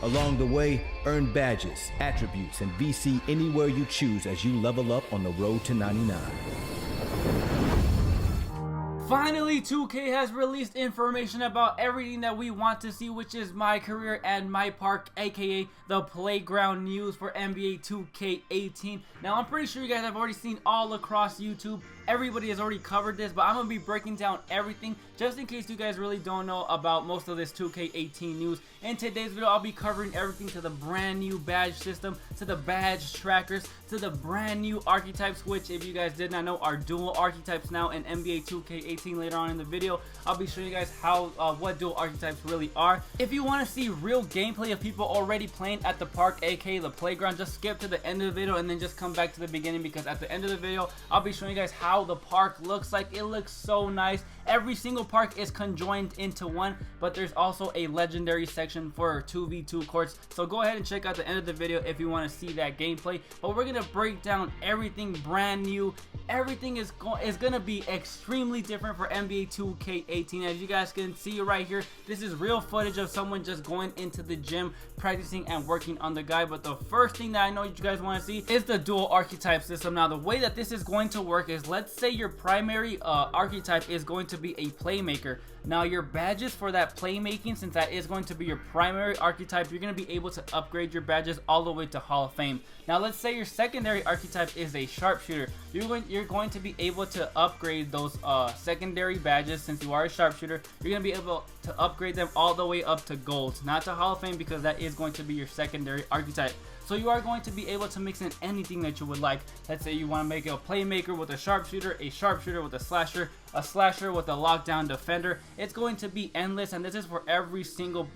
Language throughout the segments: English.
Along the way, earn badges, attributes, and VC anywhere you choose as you level up on the road to 99. Finally, 2K has released information about everything that we want to see, which is my career and my park, aka the playground news for NBA 2K18. Now, I'm pretty sure you guys have already seen all across YouTube. Everybody has already covered this, but I'm going to be breaking down everything just in case you guys really don't know about most of this 2K18 news. In today's video, I'll be covering everything to the brand new badge system, to the badge trackers, to the brand new archetypes, which if you guys did not know are dual archetypes now in NBA 2K18. Later on in the video, I'll be showing you guys how what dual archetypes really are. If you want to see real gameplay of people already playing at the park, aka the playground, just skip to the end of the video and then just come back to the beginning, because at the end of the video, I'll be showing you guys how the park looks like. It looks so nice. Every single park is conjoined into one, but there's also a legendary section for 2v2 courts. So go ahead and check out the end of the video if you want to see that gameplay. But we're gonna break down everything brand new. Everything is gonna be extremely different for NBA 2K18. As you guys can see right here, this is real footage of someone just going into the gym, practicing and working on the guy. But the first thing that I know you guys want to see is the dual archetype system. Now, the way that this is going to work is, let's say your primary archetype is going to be a playmaker. Now, your badges for that playmaking, since that is going to be your primary archetype, you're going to be able to upgrade your badges all the way to Hall of Fame. Now, let's say your secondary archetype is a sharpshooter. You're going to be able to upgrade those secondary badges. Since you are a sharpshooter, you're going to be able to upgrade them all the way up to gold, not to Hall of Fame, because that is going to be your secondary archetype. So you are going to be able to mix in anything that you would like. Let's say you want to make a playmaker with a sharpshooter with a slasher with a lockdown defender. It's going to be endless, and this is for every single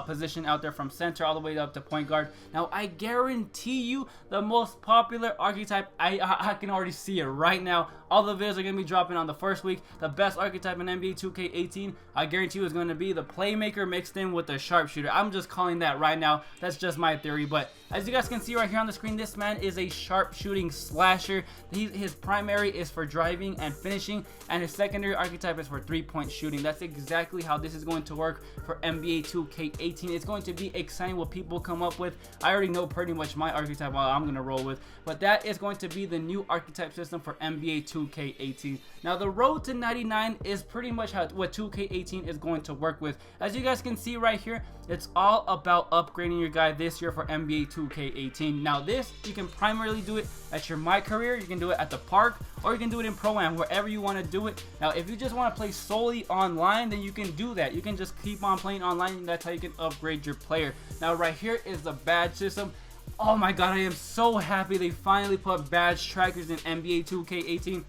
position out there, from center all the way up to point guard. Now, I guarantee you the most popular archetype, I can already see it right now. All the videos are going to be dropping on the first week. The best archetype in NBA 2K18, I guarantee you, is going to be the playmaker mixed in with the sharpshooter. I'm just calling that right now. That's just my theory. But as you guys can see right here on the screen, this man is a sharpshooting slasher. His primary is for driving and finishing, and his secondary archetype is for three-point shooting. That's exactly how this is going to work for NBA 2K18. It's going to be exciting what people come up with. I already know pretty much my archetype I'm going to roll with, but that is going to be the new archetype system for NBA 2K18. Now, the road to 99 is pretty much what 2K18 is going to work with. As you guys can see right here, it's all about upgrading your guy this year for NBA 2K18. Now, this, you can primarily do it at your My Career, you can do it at the park, or you can do it in Pro-Am, wherever you want to do it. Now, if you just want to play solely online, then you can do that. You can just keep on playing online, and that's how you can upgrade your player. Now, right here is the badge system. Oh my god, I am so happy they finally put badge trackers in NBA 2K18.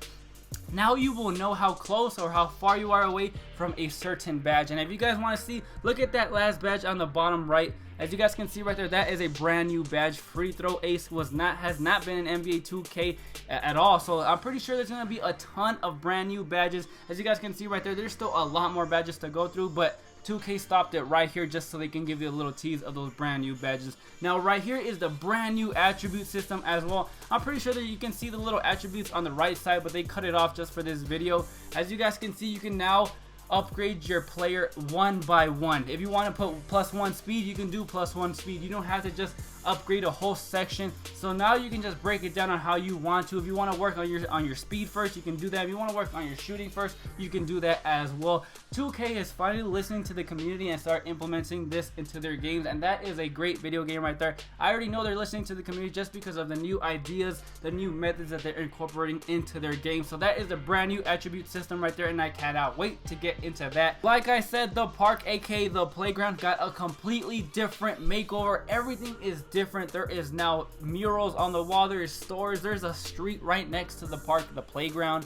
Now you will know how close or how far you are away from a certain badge. And if you guys want to see, look at that last badge on the bottom right. As you guys can see right there, that is a brand new badge. Free throw ace has not been in NBA 2K at all. So I'm pretty sure there's going to be a ton of brand new badges. As you guys can see right there, there's still a lot more badges to go through, but 2K stopped it right here just so they can give you a little tease of those brand new badges. Now, right here is the brand new attribute system as well. I'm pretty sure that you can see the little attributes on the right side, but they cut it off just for this video. As you guys can see, you can now upgrade your player one by one. If you want to put +1 speed, you can do +1 speed. You don't have to just upgrade a whole section. So now you can just break it down on how you want to. If you want to work on your speed first, you can do that. If you want to work on your shooting first, you can do that as well. 2K is finally listening to the community and start implementing this into their games, and that is a great video game right there. I already know they're listening to the community just because of the new ideas, the new methods that they're incorporating into their game. So that is a brand new attribute system right there, and I cannot wait to get into that. Like I said, the park, aka the playground, got a completely different makeover. Everything is different. There is now murals on the wall, there is stores, there's a street right next to the park, the playground.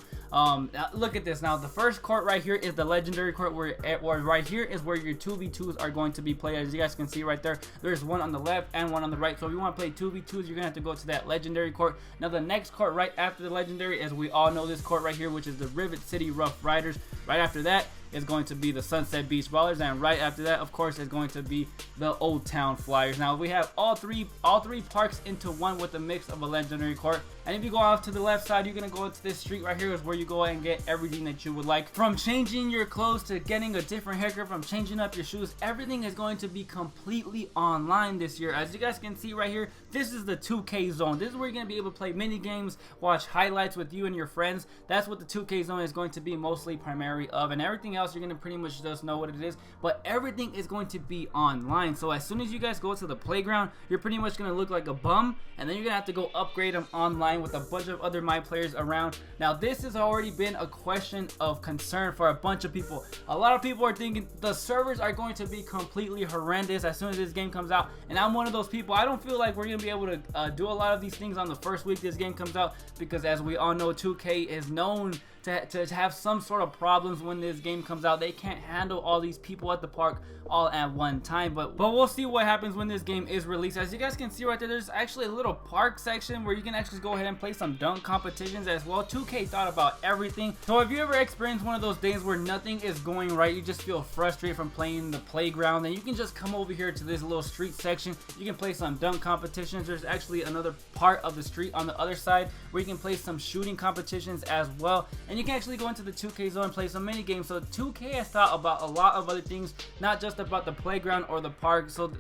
Look at this. Now, the first court right here is the legendary court, where right here is where your 2v2s are going to be played. As you guys can see right there, there's one on the left and one on the right. So if you want to play 2v2s, you're gonna have to go to that legendary court. Now, the next court right after the legendary, as we all know, this court right here, which is the Rivet City Rough Riders. Right after that is going to be the Sunset Beach Ballers, and right after that, of course, is going to be the Old Town Flyers. Now we have all three parks into one with a mix of a legendary court. And if you go off to the left side, you're gonna go into this street right here is where you go and get everything that you would like. From changing your clothes to getting a different haircut, from changing up your shoes, everything is going to be completely online this year. As you guys can see right here, this is the 2K zone. This is where you're gonna be able to play mini games, watch highlights with you and your friends. That's what the 2K zone is going to be mostly primary of, and everything else you're gonna pretty much just know what it is. But everything is going to be online. So as soon as you guys go to the playground, you're pretty much gonna look like a bum, and then you're gonna have to go upgrade them online with a bunch of other my players around. Now this has already been a question of concern for a bunch of people. A lot of people are thinking the servers are going to be completely horrendous as soon as this game comes out, and I'm one of those people. I don't feel like we're gonna be able to do a lot of these things on the first week this game comes out, because as we all know, 2K is known to have some sort of problems when this game comes out. They can't handle all these people at the park all at one time, but we'll see what happens when this game is released. As you guys can see right there, there's actually a little park section where you can actually go ahead and play some dunk competitions as well. 2K thought about everything. So if you ever experienced one of those days where nothing is going right, you just feel frustrated from playing the playground, then you can just come over here to this little street section. You can play some dunk competitions. There's actually another part of the street on the other side where you can play some shooting competitions as well, and you can actually go into the 2K zone and play some mini games. So 2K has thought about a lot of other things, not just about the playground or the park. So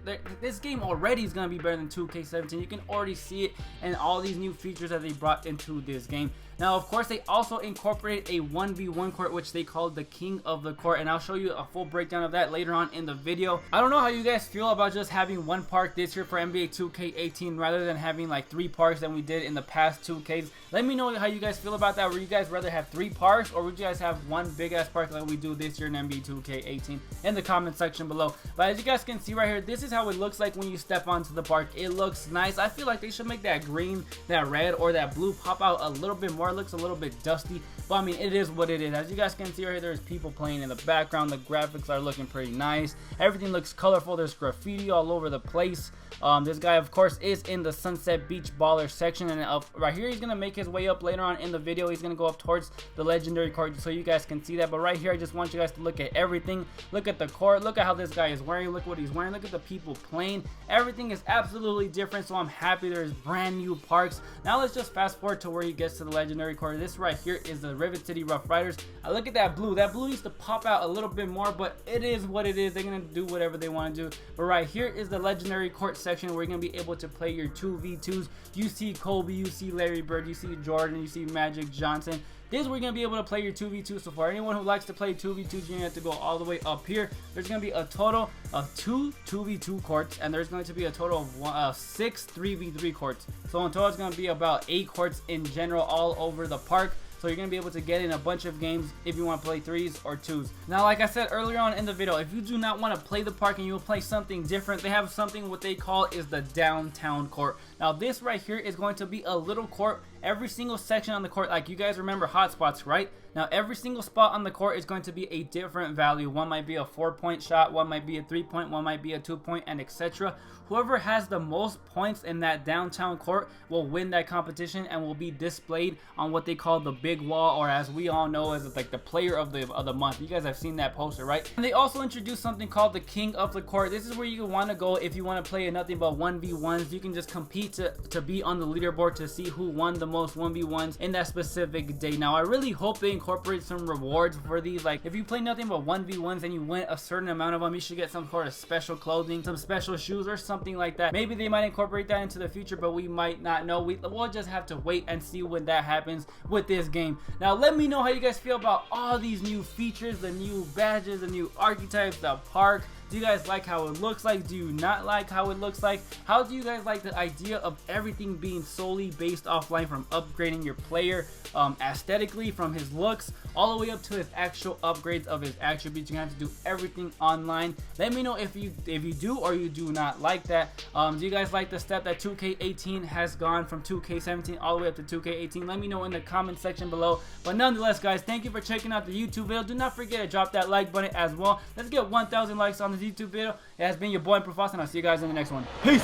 this game already is going to be better than 2K17. You can already see it and all these new features that they brought into this game. Now, of course, they also incorporated a 1v1 court, which they called the King of the Court, and I'll show you a full breakdown of that later on in the video. I don't know how you guys feel about just having one park this year for NBA 2K18 rather than having like 3 parks that we did in the past 2Ks. Let me know how you guys feel about that. Would you guys rather have 3 parks, or would you guys have one big ass park like we do this year in NBA 2K18 in the comment section below? But as you guys can see right here, this is how it looks like when you step onto the park. It looks nice. I feel like they should make that green, that red, or that blue pop out a little bit more. It looks a little bit dusty, but I mean, it is what it is. As you guys can see right here, there's people playing in the background. The graphics are looking pretty nice. Everything looks colorful. There's graffiti all over the place. This guy, of course, is in the Sunset Beach Baller section, and right here, he's gonna make his way up later on in the video. He's gonna go up towards the legendary court so you guys can see that. But right here, I just want you guys to look at everything. Look at the court. Look at how this guy is wearing. Look what he's wearing. Look at the people playing. Everything is absolutely different, so I'm happy there's brand new parks. Now let's just fast forward to where he gets to the legendary court. This right here is the Rivet City Rough Riders. Look at that blue. That blue needs to pop out a little bit more, but it is what it is. They're gonna do whatever they want to do. But right here is the legendary court section where you're gonna be able to play your 2v2s. You see Kobe, you see Larry Bird, you see Jordan, you see Magic Johnson. This is where you're going to be able to play your 2v2. So for anyone who likes to play 2v2s, you're going to have to go all the way up here. There's going to be a total of 2 2v2 courts, and there's going to be a total of 6 3v3 courts. So in total, it's going to be about 8 courts in general all over the park. So you're going to be able to get in a bunch of games if you want to play 3s or 2s. Now, like I said earlier on in the video, if you do not want to play the park and you will play something different, they have something what they call is the downtown court. Now, this right here is going to be a little court. Every single section on the court, like you guys remember hotspots, right? Now, every single spot on the court is going to be a different value. One might be a 4-point shot, one might be a 3-point, one might be a 2-point, and etc. Whoever has the most points in that downtown court will win that competition and will be displayed on what they call the big wall, or as we all know as like the player of the month. You guys have seen that poster, right? And they also introduced something called the King of the Court. This is where you want to go if you want to play nothing but 1v1s. You can just compete to be on the leaderboard to see who won the most 1v1s in that specific day. Now, I really hope they incorporate some rewards for these. Like, if you play nothing but 1v1s and you win a certain amount of them, you should get some sort of special clothing, some special shoes, or something like that. Maybe they might incorporate that into the future, but we might not know. We'll just have to wait and see when that happens with this game. Now, let me know how you guys feel about all these new features, the new badges, the new archetypes, the park. Do you guys like how it looks like? Do you not like how it looks like? How do you guys like the idea of everything being solely based offline, from upgrading your player aesthetically, from his looks, all the way up to his actual upgrades of his attributes? You're gonna have to do everything online. Let me know if you do or you do not like that. Do you guys like the step that 2K18 has gone from 2K17 all the way up to 2K18? Let me know in the comment section below. But nonetheless, guys, thank you for checking out the YouTube video. Do not forget to drop that like button as well. Let's get 1,000 likes on this YouTube video. It has been your boy Profos, and I'll see you guys in the next one. Peace.